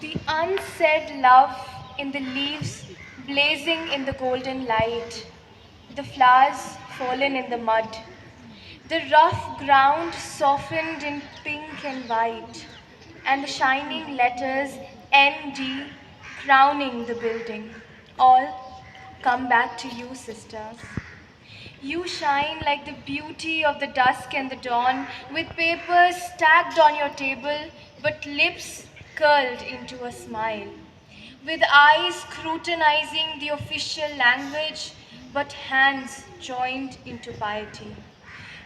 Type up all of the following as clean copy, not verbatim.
The unsaid love in the leaves blazing in the golden light, the flowers fallen in the mud, the rough ground softened in pink and white, and the shining letters ND crowning the building. All come back to you, sisters. You shine like the beauty of the dusk and the dawn, with papers stacked on your table, but lips curled into a smile. With eyes scrutinizing the official language, but hands joined into piety.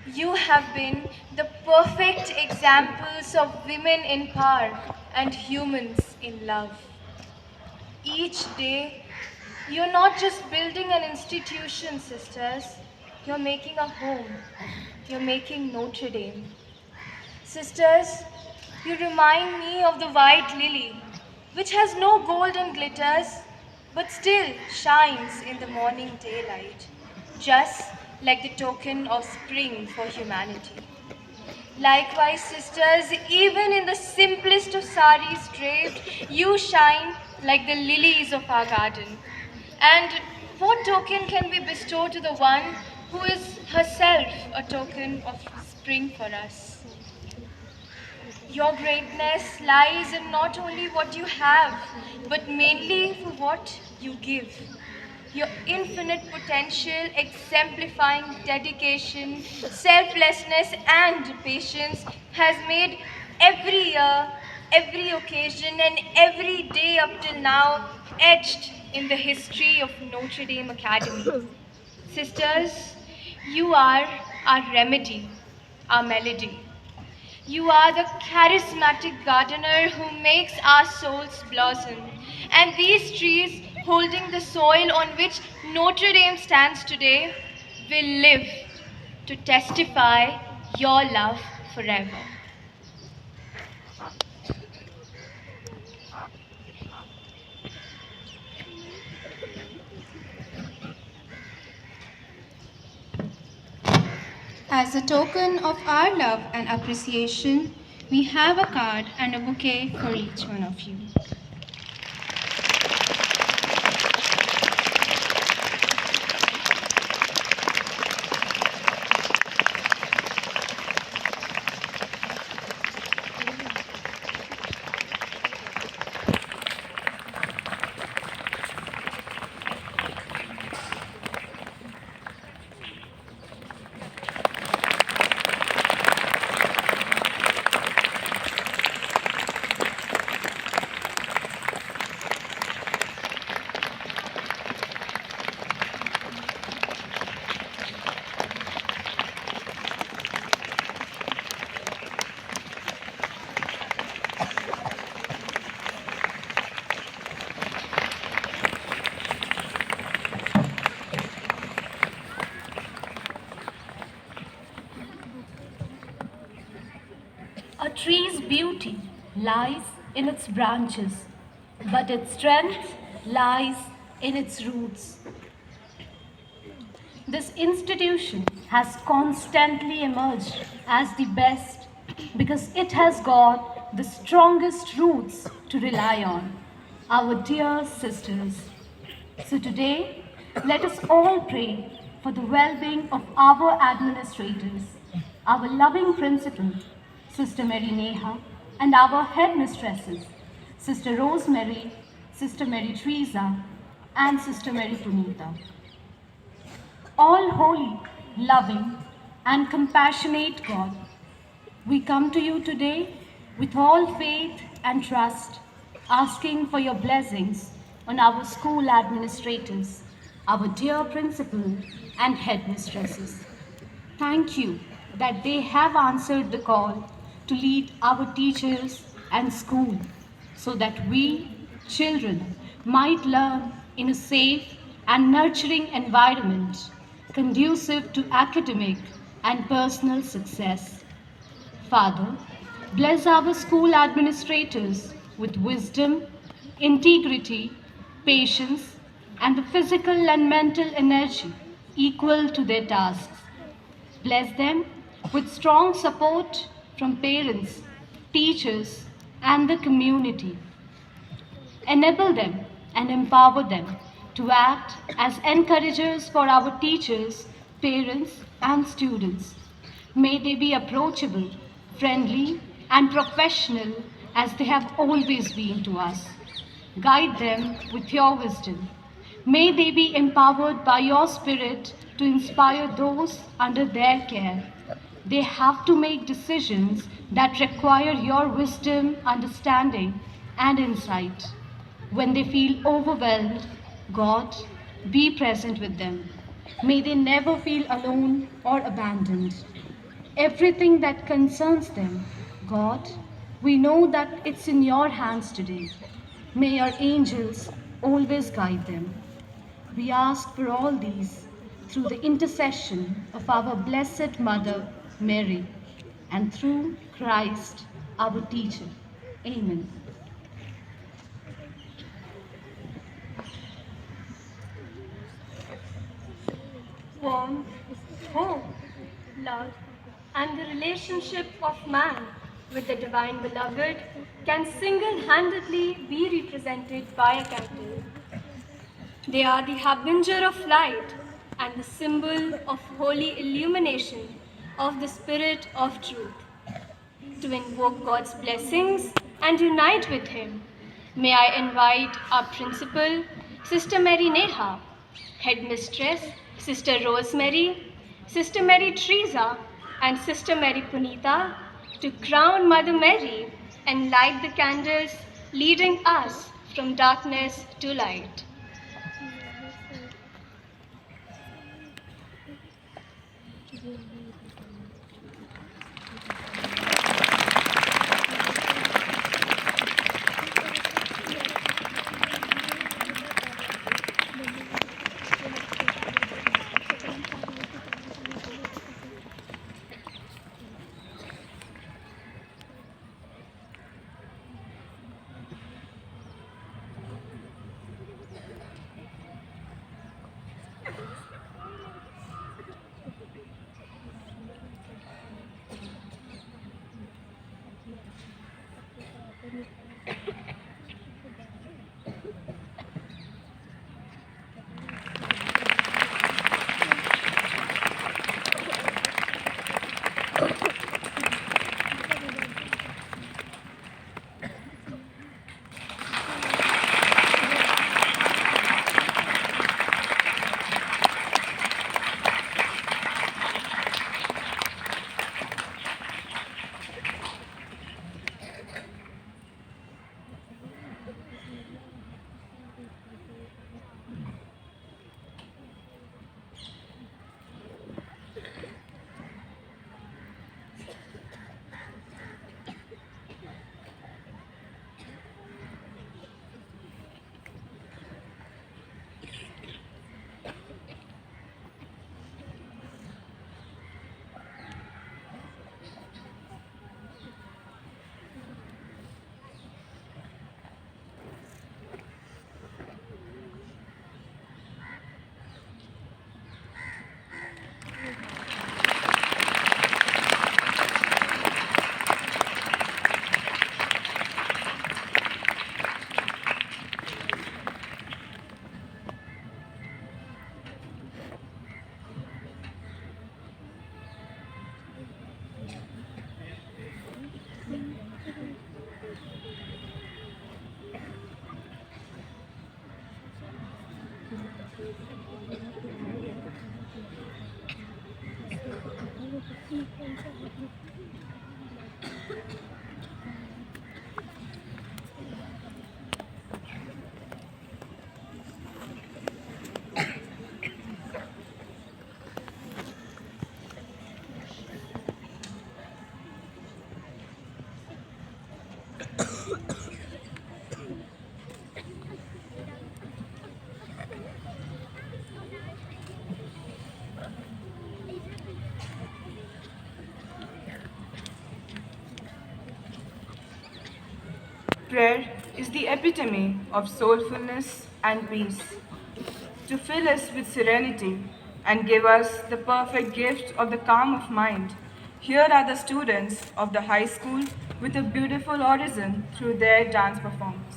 You have been the perfect examples of women in power and humans in love. Each day, you're not just building an institution, sisters. You're making a home. You're making Notre Dame. Sisters, you remind me of the white lily, which has no gold and glitters, but still shines in the morning daylight, just like the token of spring for humanity. Likewise, sisters, even in the simplest of saris draped, you shine like the lilies of our garden. And what token can we bestow to the one who is herself a token of spring for us? Your greatness lies in not only what you have, but mainly for what you give. Your infinite potential, exemplifying dedication, selflessness, and patience, has made every year, every occasion, and every day up till now etched in the history of Notre Dame Academy. Sisters, you are our remedy, our melody. You are the charismatic gardener who makes our souls blossom. And these trees, holding the soil on which Notre Dame stands today, will live to testify your love forever. As a token of our love and appreciation, we have a card and a bouquet for each one of you. A tree's beauty lies in its branches, but its strength lies in its roots. This institution has constantly emerged as the best because it has got the strongest roots to rely on, our dear sisters. So today, let us all pray for the well-being of our administrators, our loving principal, Sister Mary Neha, and our headmistresses, Sister Rosemary, Sister Mary Teresa, and Sister Mary Punita. All holy, loving, and compassionate God, we come to you today with all faith and trust, asking for your blessings on our school administrators, our dear principal and headmistresses. Thank you that they have answered the call to lead our teachers and school so that we, children, might learn in a safe and nurturing environment conducive to academic and personal success. Father, bless our school administrators with wisdom, integrity, patience, and the physical and mental energy equal to their tasks. Bless them with strong support from parents, teachers, and the community. Enable them and empower them to act as encouragers for our teachers, parents, and students. May they be approachable, friendly, and professional as they have always been to us. Guide them with your wisdom. May they be empowered by your spirit to inspire those under their care. They have to make decisions that require your wisdom, understanding, and insight. When they feel overwhelmed, God, be present with them. May they never feel alone or abandoned. Everything that concerns them, God, we know that it's in your hands today. May your angels always guide them. We ask for all these through the intercession of our Blessed Mother, Mary, and through Christ, our teacher. Amen. Warmth, hope, love, and the relationship of man with the Divine Beloved can single-handedly be represented by a candle. They are the harbinger of light and the symbol of holy illumination of the Spirit of truth. To invoke God's blessings and unite with Him, may I invite our principal, Sister Mary Neha, Headmistress, Sister Rosemary, Sister Mary Teresa, and Sister Mary Punita to crown Mother Mary and light the candles, leading us from darkness to light. Prayer is the epitome of soulfulness and peace. To fill us with serenity and give us the perfect gift of the calm of mind, here are the students of the high school with a beautiful orison through their dance performance.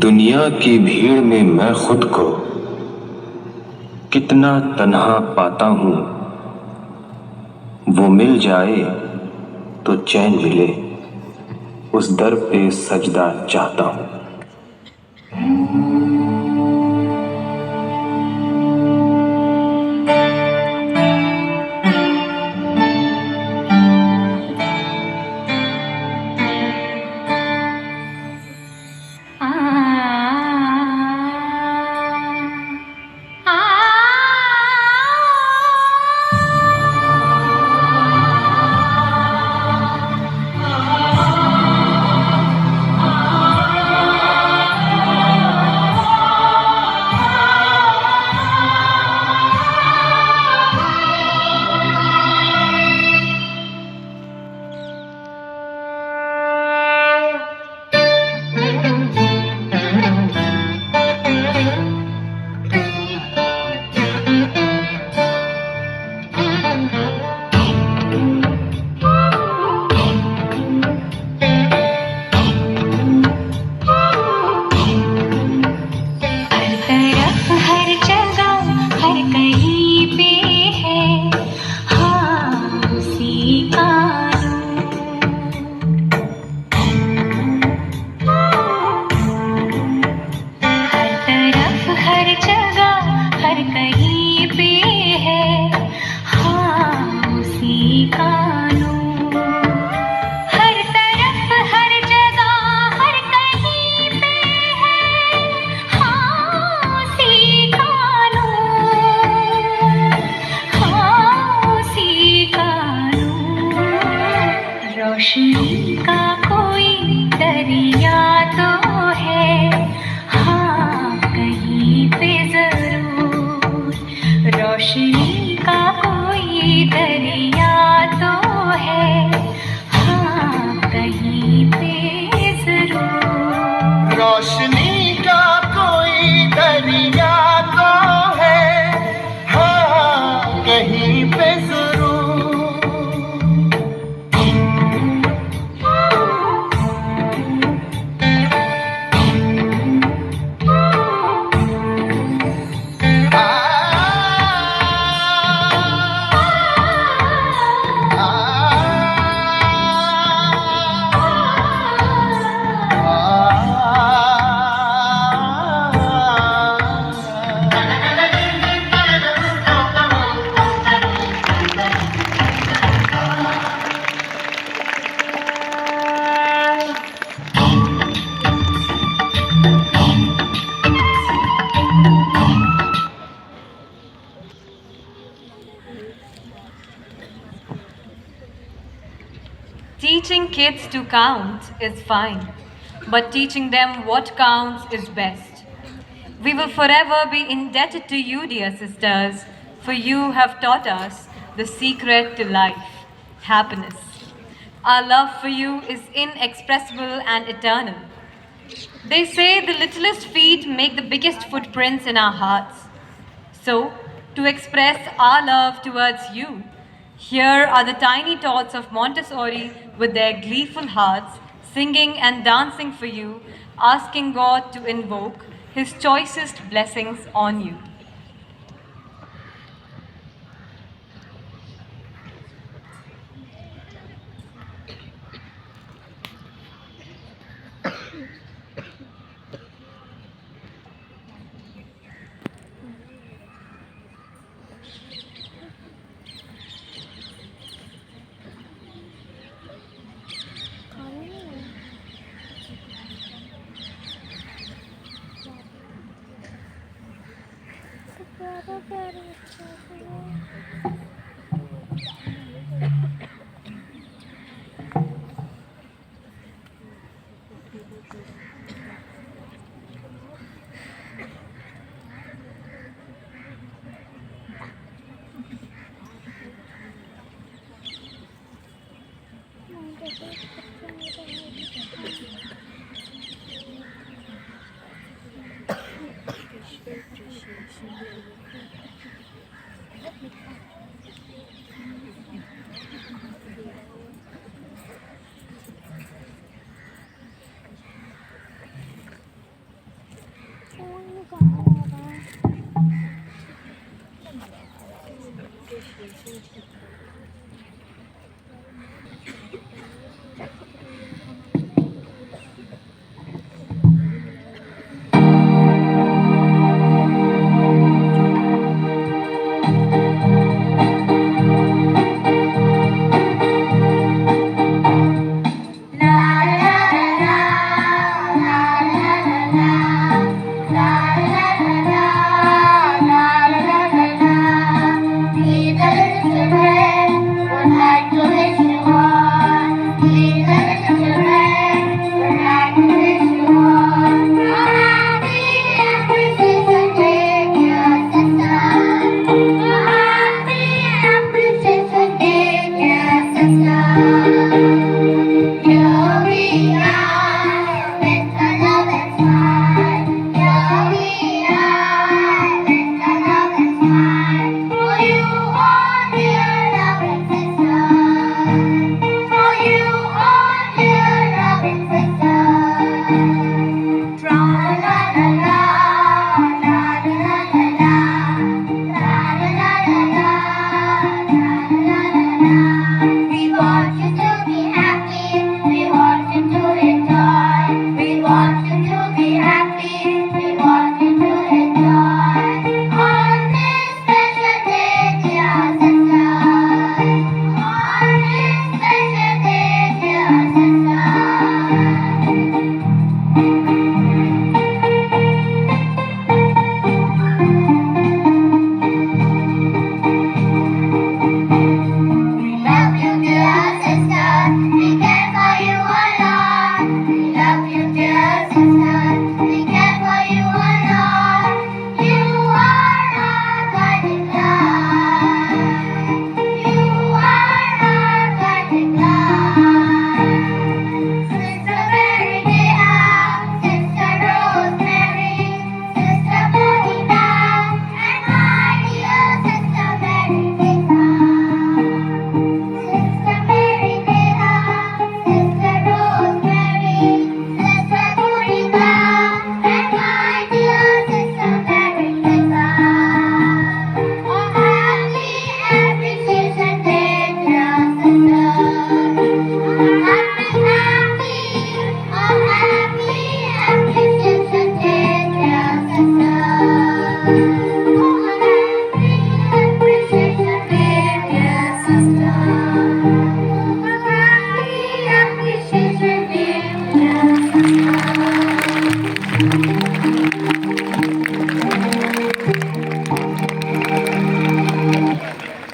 दुनिया की भीड़ में मैं खुद को कितना तन्हा पाता हूँ। वो मिल जाए तो चैन मिले, उस दर पे सजदा चाहता हूँ। रोशनी का कोई दरिया तो है, हाँ कहीं पे जरूर। रोशनी का कोई दरिया तो है, हाँ कहीं पे जरूर। रोशनी का कोई दरिया तो है, हाँ कहीं पे जरूर। Teaching kids to count is fine, but teaching them what counts is best. We will forever be indebted to you, dear sisters, for you have taught us the secret to life, happiness. Our love for you is inexpressible and eternal. They say the littlest feet make the biggest footprints in our hearts. So, to express our love towards you, here are the tiny tots of Montessori with their gleeful hearts, singing and dancing for you, asking God to invoke His choicest blessings on you.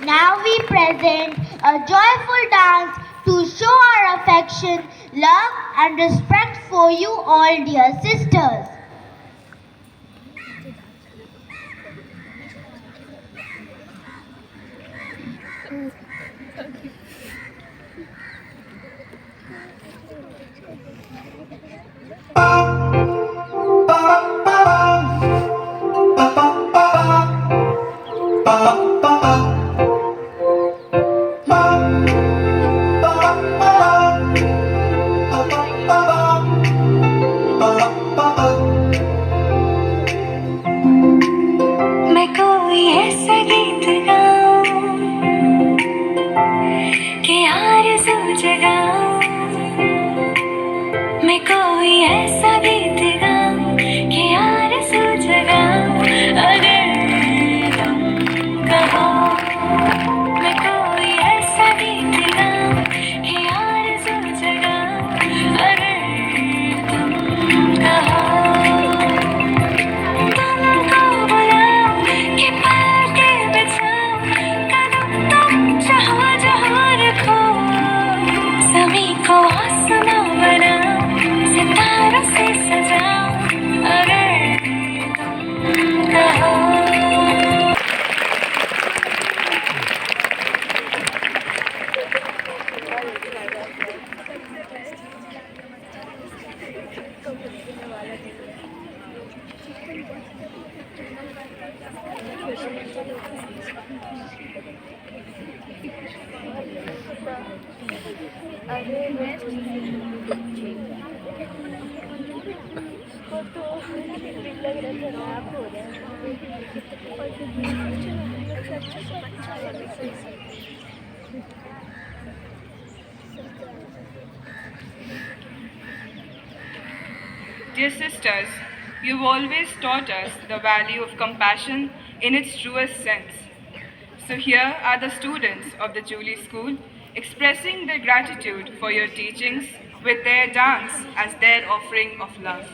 Now we present a joyful dance to show our affection, love and respect for you all, dear sisters. मैं कोई ऐसा गीत गाऊं कि आरज़ू जगाऊं। मैं कोई ऐसा गीत गाऊं कि आरज़ू जगाऊं। अगर तुम कहो मैं कोई ऐसा गीत गाऊं कि आरज़ू जगाऊं। अगर तुम कहो तुमको बुलाऊं कि पलके बिछाऊं। कदम तुम जहाँ जहाँ रखो, ज़मीं को आसमां बनाऊं, सितारों से सजाऊं। अगर तुम कहो Dear sisters, you've always taught us the value of compassion in its truest sense. So here are the students of the Julie School expressing their gratitude for your teachings with their dance as their offering of love.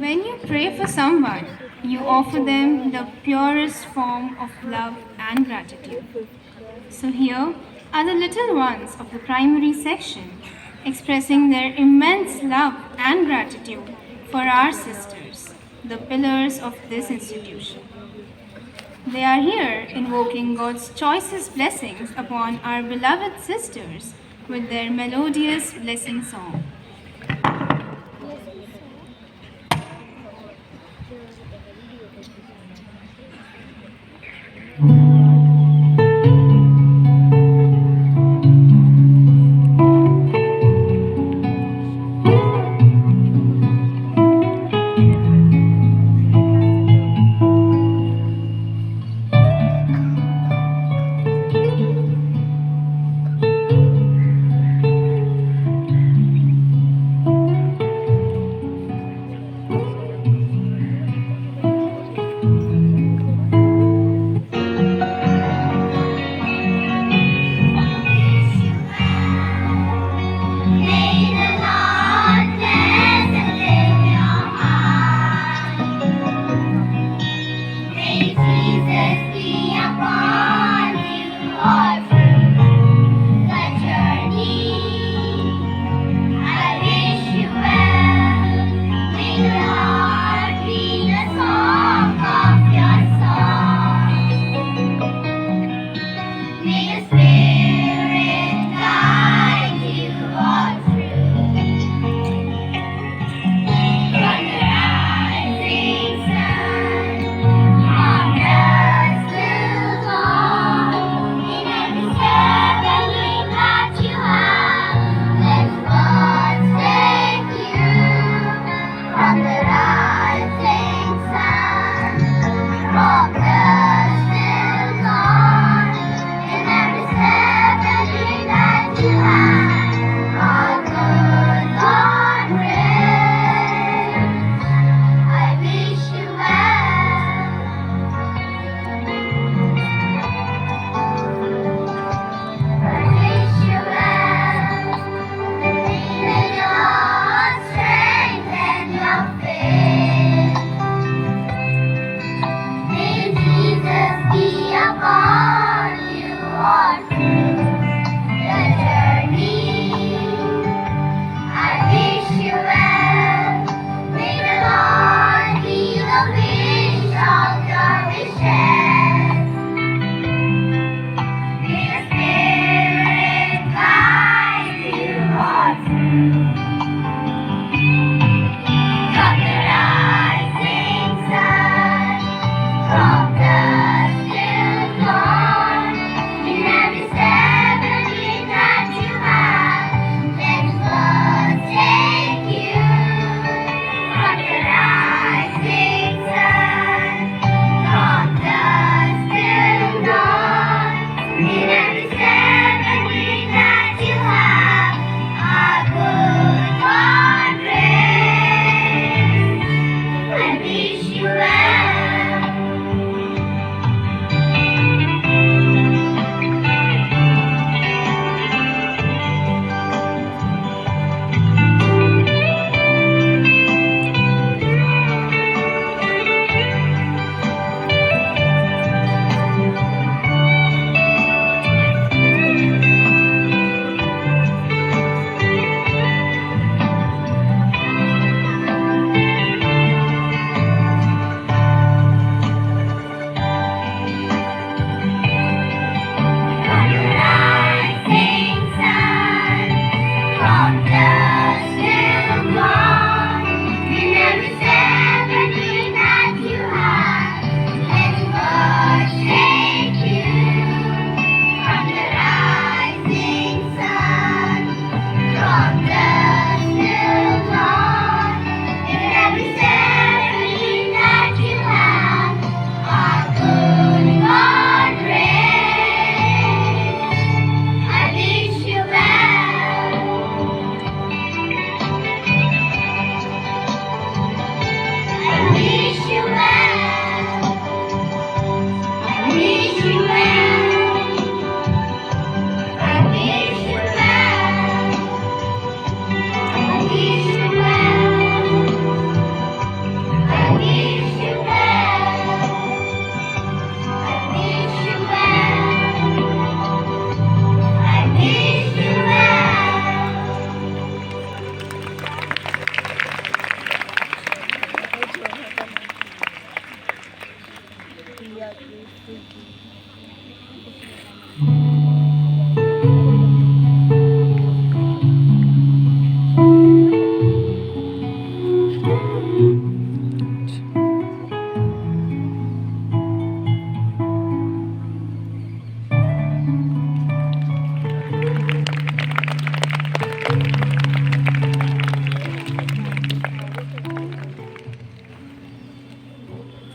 When you pray for someone, you offer them the purest form of love and gratitude. So here are the little ones of the primary section expressing their immense love and gratitude for our sisters, the pillars of this institution. They are here invoking God's choicest blessings upon our beloved sisters with their melodious blessing song.